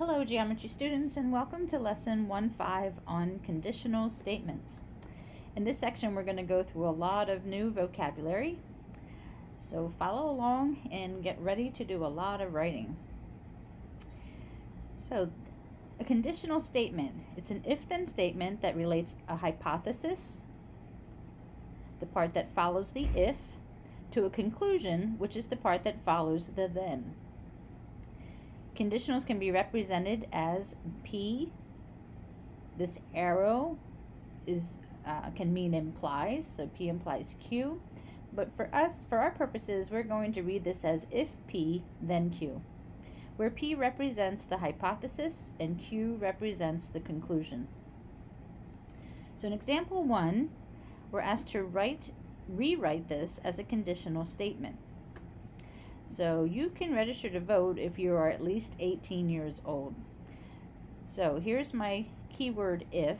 Hello, geometry students, and welcome to lesson 1-5 on conditional statements. In this section, we're going to go through a lot of new vocabulary, so follow along and get ready to do a lot of writing. So, a conditional statement, it's an if-then statement that relates a hypothesis, the part that follows the if, to a conclusion, which is the part that follows the then. Conditionals can be represented as P. This arrow can mean implies, so P implies Q. But for our purposes, we're going to read this as if P, then Q, where P represents the hypothesis and Q represents the conclusion. So in example 1, we're asked to rewrite this as a conditional statement. So you can register to vote if you are at least 18 years old. So here's my keyword if.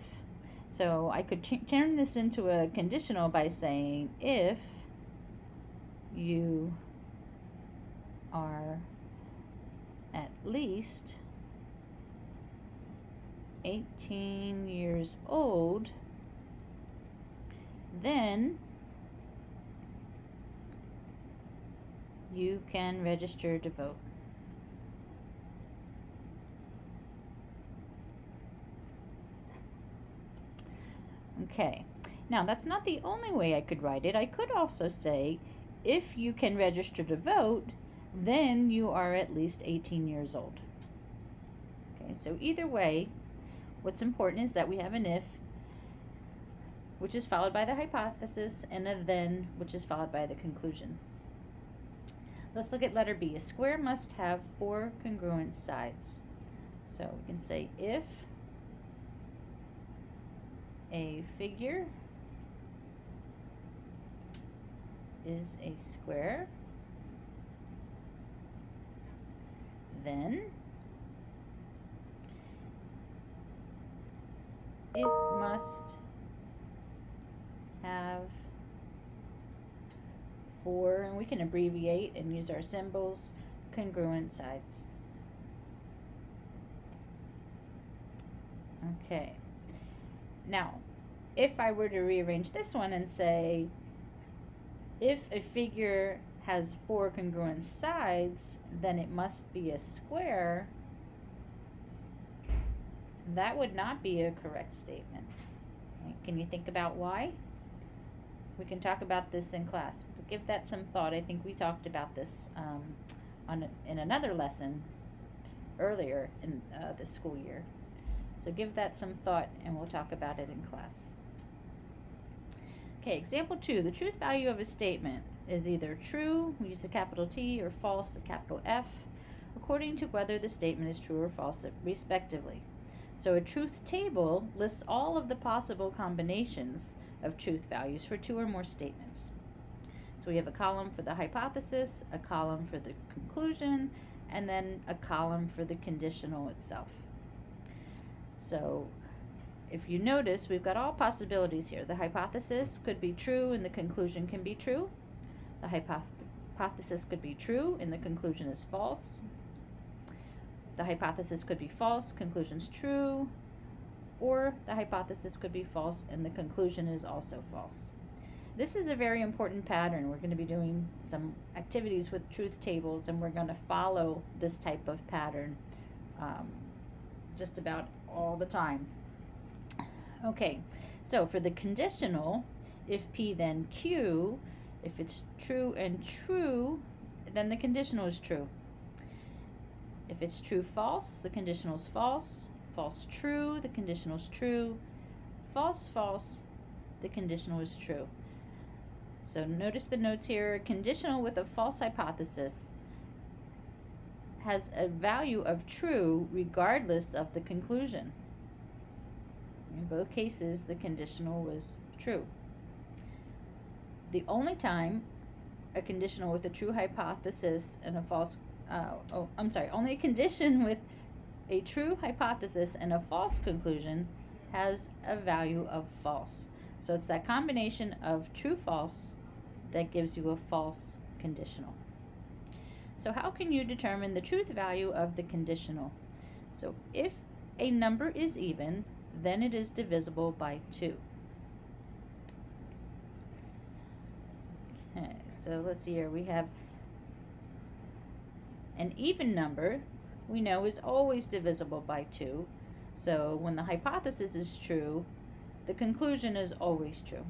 So I could turn this into a conditional by saying if you are at least 18 years old, then you can register to vote. Okay, now that's not the only way I could write it. I could also say, if you can register to vote, then you are at least 18 years old. Okay, so either way, what's important is that we have an if, which is followed by the hypothesis, and a then, which is followed by the conclusion. Let's look at letter B. A square must have 4 congruent sides. So we can say if a figure is a square, then it must have 4, and we can abbreviate and use our symbols, congruent sides. Okay. Now, if I were to rearrange this one and say, if a figure has 4 congruent sides, then it must be a square, that would not be a correct statement. Right? Can you think about why? We can talk about this in class, but give that some thought. I think we talked about this in another lesson earlier in the school year. So give that some thought and we'll talk about it in class. Okay, example 2. The truth value of a statement is either true, we use a capital T, or false, a capital F, according to whether the statement is true or false, respectively. So a truth table lists all of the possible combinations of truth values for 2 or more statements. So we have a column for the hypothesis, a column for the conclusion, and then a column for the conditional itself. So if you notice, we've got all possibilities here. The hypothesis could be true and the conclusion can be true. The hypothesis could be true and the conclusion is false. The hypothesis could be false, conclusion's true, or the hypothesis could be false and the conclusion is also false. This is a very important pattern. We're going to be doing some activities with truth tables, and we're going to follow this type of pattern just about all the time. Okay, so for the conditional, if P then Q, if it's true and true, then the conditional is true. If it's true false, the conditional is false. False true, the conditional is true. False false, the conditional is true. So notice the notes here. Conditional with a false hypothesis has a value of true regardless of the conclusion. In both cases, the conditional was true. The only time a conditional with a true hypothesis and a false only a condition with a true hypothesis and a false conclusion has a value of false. So it's that combination of true-false that gives you a false conditional. So how can you determine the truth value of the conditional? So if a number is even, then it is divisible by 2. Okay, so let's see here. We have an even number we know is always divisible by 2. So when the hypothesis is true, the conclusion is always true,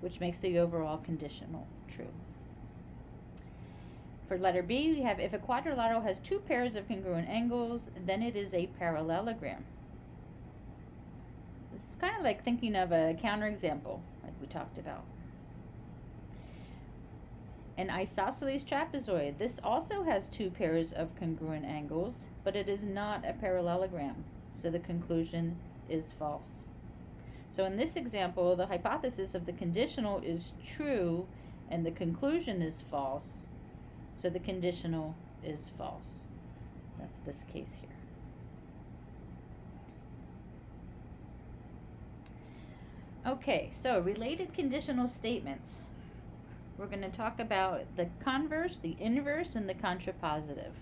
which makes the overall conditional true. For letter B, we have if a quadrilateral has 2 pairs of congruent angles, then it is a parallelogram. This is kind of like thinking of a counterexample, like we talked about. An isosceles trapezoid. This also has 2 pairs of congruent angles, but it is not a parallelogram, so the conclusion is false. So in this example, the hypothesis of the conditional is true and the conclusion is false, so the conditional is false. That's this case here. Okay, so related conditional statements. We're going to talk about the converse, the inverse, and the contrapositive.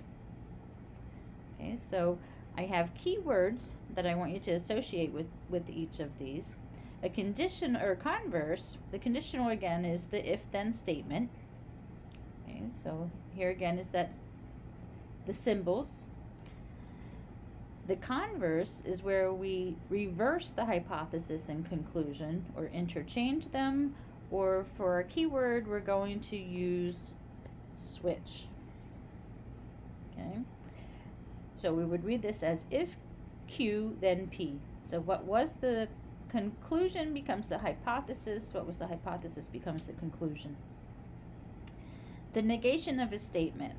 Okay, so I have keywords that I want you to associate with each of these. A condition or converse, the conditional again is the if-then statement. Okay, so here again is that the symbols. The converse is where we reverse the hypothesis and conclusion or interchange them, or for our keyword, we're going to use switch. Okay, so we would read this as if Q, then P. So what was the conclusion becomes the hypothesis. What was the hypothesis becomes the conclusion. The negation of a statement.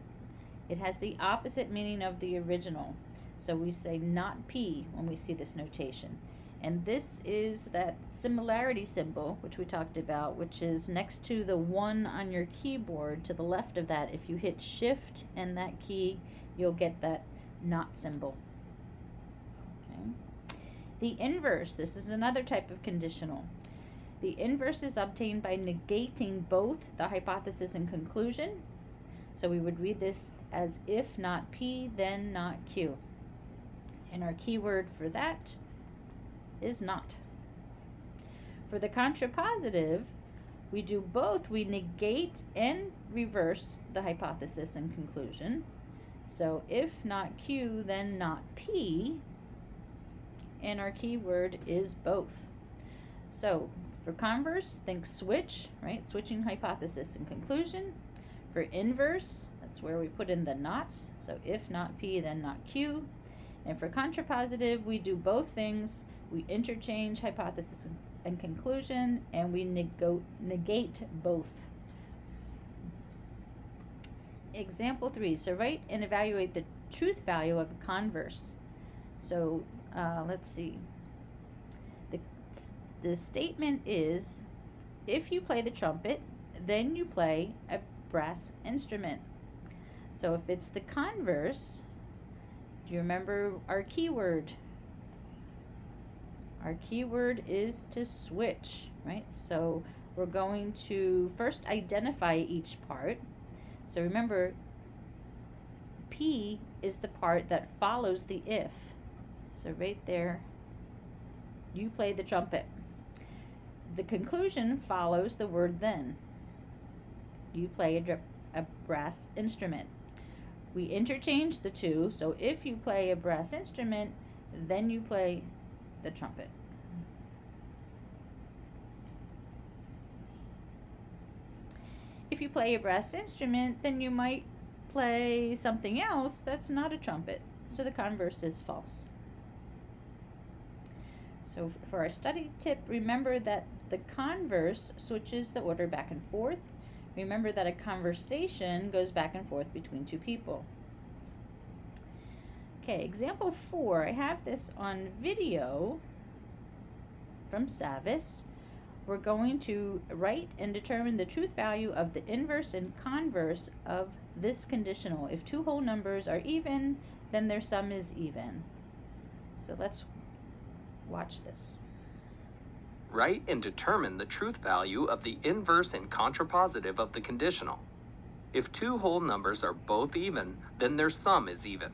It has the opposite meaning of the original. So we say not P when we see this notation. And this is that similarity symbol, which we talked about, which is next to the 1 on your keyboard. To the left of that, if you hit Shift and that key, you'll get that not symbol. Okay. The inverse, this is another type of conditional. The inverse is obtained by negating both the hypothesis and conclusion. So we would read this as if not P, then not Q. And our keyword for that is not. For the contrapositive, we do both. We negate and reverse the hypothesis and conclusion. So if not Q, then not P. And our keyword is both. So for converse, think switch, right? Switching hypothesis and conclusion. For inverse, that's where we put in the nots. So if not P, then not Q. And for contrapositive, we do both things. We interchange hypothesis and conclusion, and we negate both. Example 3. So write and evaluate the truth value of a converse. So let's see. The statement is, if you play the trumpet, then you play a brass instrument. So if it's the converse, do you remember our keyword? Our keyword is to switch, right? So we're going to first identify each part. So remember, P is the part that follows the if. So right there, you play the trumpet. The conclusion follows the word then. You play a brass instrument. We interchange the two, so if you play a brass instrument, then you play the trumpet. If you play a brass instrument, then you might play something else that's not a trumpet. So the converse is false. So for our study tip, remember that the converse switches the order back and forth. Remember that a conversation goes back and forth between two people. Okay, example 4. I have this on video from Savvis. We're going to write and determine the truth value of the inverse and converse of this conditional. If two whole numbers are even, then their sum is even. So let's watch this. Write and determine the truth value of the inverse and contrapositive of the conditional. If two whole numbers are both even, then their sum is even.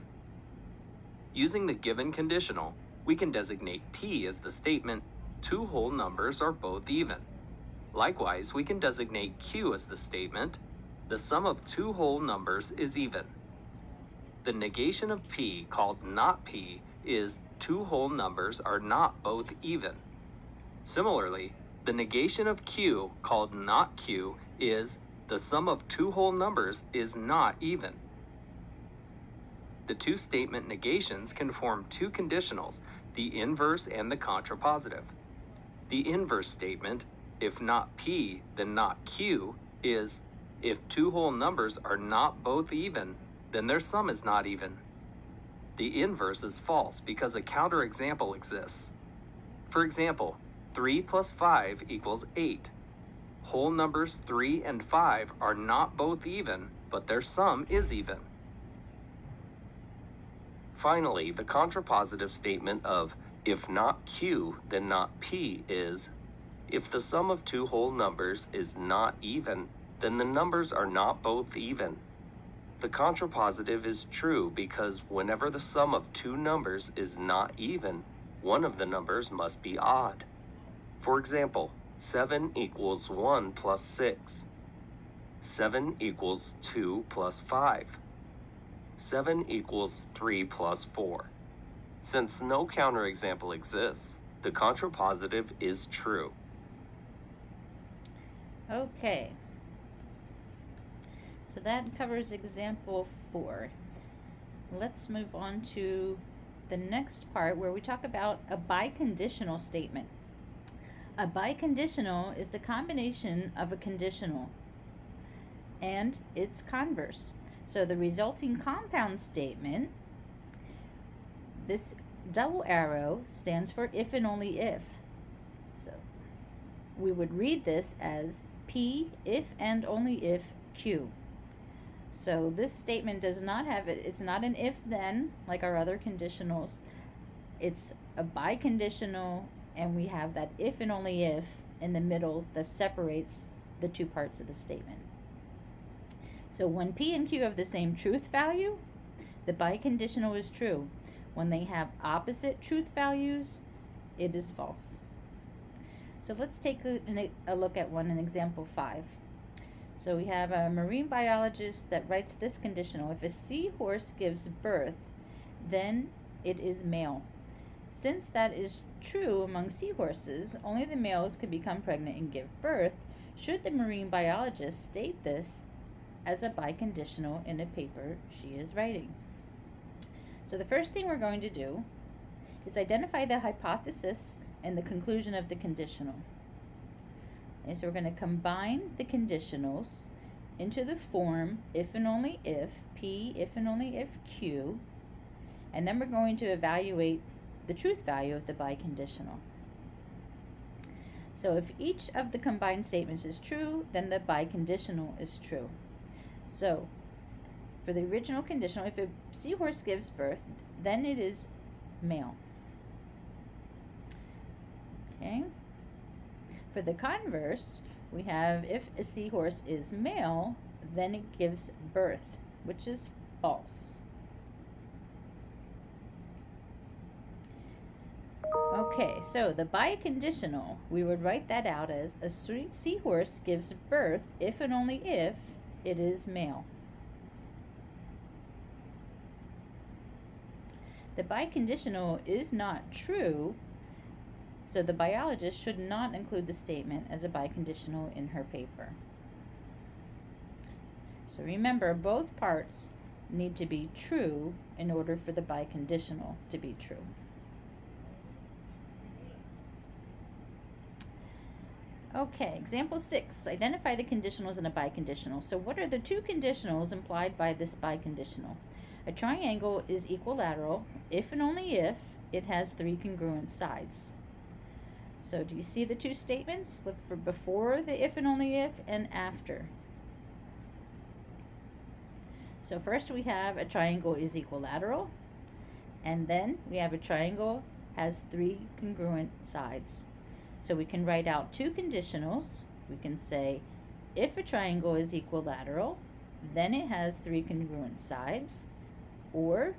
Using the given conditional, we can designate P as the statement, two whole numbers are both even. Likewise, we can designate Q as the statement, the sum of two whole numbers is even. The negation of P, called not P, is two whole numbers are not both even. Similarly, the negation of Q, called not Q, is the sum of two whole numbers is not even. The two statement negations can form two conditionals, the inverse and the contrapositive. The inverse statement, if not P, then not Q, is if two whole numbers are not both even, then their sum is not even. The inverse is false because a counterexample exists. For example, 3 plus 5 equals 8. Whole numbers 3 and 5 are not both even, but their sum is even. Finally, the contrapositive statement of if not Q, then not P is, if the sum of two whole numbers is not even, then the numbers are not both even. The contrapositive is true because whenever the sum of two numbers is not even, one of the numbers must be odd. For example, 7 equals 1 plus 6. 7 equals 2 plus 5. 7 equals 3 plus 4. Since no counterexample exists, the contrapositive is true. Okay. So that covers example 4. Let's move on to the next part where we talk about a biconditional statement. A biconditional is the combination of a conditional and its converse. So the resulting compound statement, this double arrow stands for if and only if. So we would read this as P if and only if Q. So this statement does not have it. It's not an if-then like our other conditionals. It's a biconditional, and we have that if and only if in the middle that separates the two parts of the statement. So when P and Q have the same truth value, the biconditional is true. When they have opposite truth values, it is false. So let's take a look at one in example 5. So we have a marine biologist that writes this conditional. If a seahorse gives birth, then it is male. Since that is true among seahorses, only the males can become pregnant and give birth. Should the marine biologist state this as a biconditional in a paper she is writing? So the first thing we're going to do is identify the hypothesis and the conclusion of the conditional. Okay, so we're going to combine the conditionals into the form if and only if, P if and only if Q, and then we're going to evaluate the truth value of the biconditional. So if each of the combined statements is true, then the biconditional is true. So for the original conditional, if a seahorse gives birth, then it is male. Okay. For the converse, we have if a seahorse is male, then it gives birth, which is false. Okay, so the biconditional, we would write that out as a seahorse gives birth if and only if it is male. The biconditional is not true, so the biologist should not include the statement as a biconditional in her paper. So remember, both parts need to be true in order for the biconditional to be true. Okay, example 6. Identify the conditionals in a biconditional. So what are the two conditionals implied by this biconditional? A triangle is equilateral if and only if it has 3 congruent sides. So do you see the two statements? Look for before the if and only if and after. So first we have a triangle is equilateral, and then we have a triangle has 3 congruent sides. So we can write out two conditionals. We can say if a triangle is equilateral, then it has 3 congruent sides, or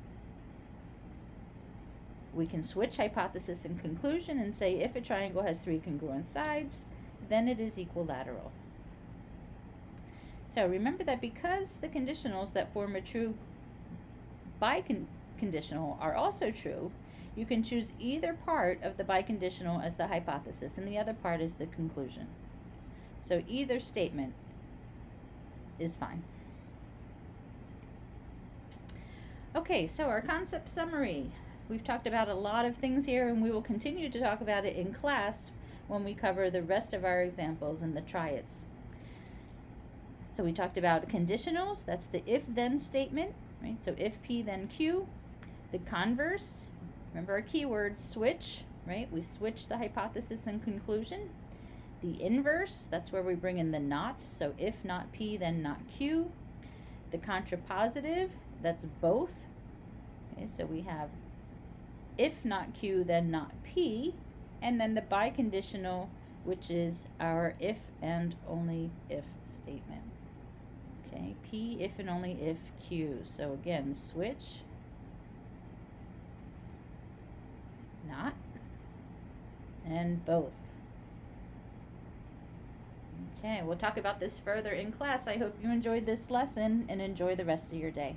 We can switch hypothesis and conclusion and say if a triangle has 3 congruent sides, then it is equilateral. So remember that because the conditionals that form a true biconditional are also true, you can choose either part of the biconditional as the hypothesis and the other part as the conclusion. So either statement is fine. Okay, so our concept summary. We've talked about a lot of things here, and we will continue to talk about it in class when we cover the rest of our examples and the triads. So we talked about conditionals, that's the if-then statement, right? So if P, then Q. The converse, remember our keywords, switch, right? We switch the hypothesis and conclusion. The inverse, that's where we bring in the nots, so if not P, then not Q. The contrapositive, that's both. Okay, so we have if not Q, then not P. And then the biconditional, which is our if and only if statement. Okay, P, if and only if Q. So again, switch, not, and both. Okay, we'll talk about this further in class. I hope you enjoyed this lesson and enjoy the rest of your day.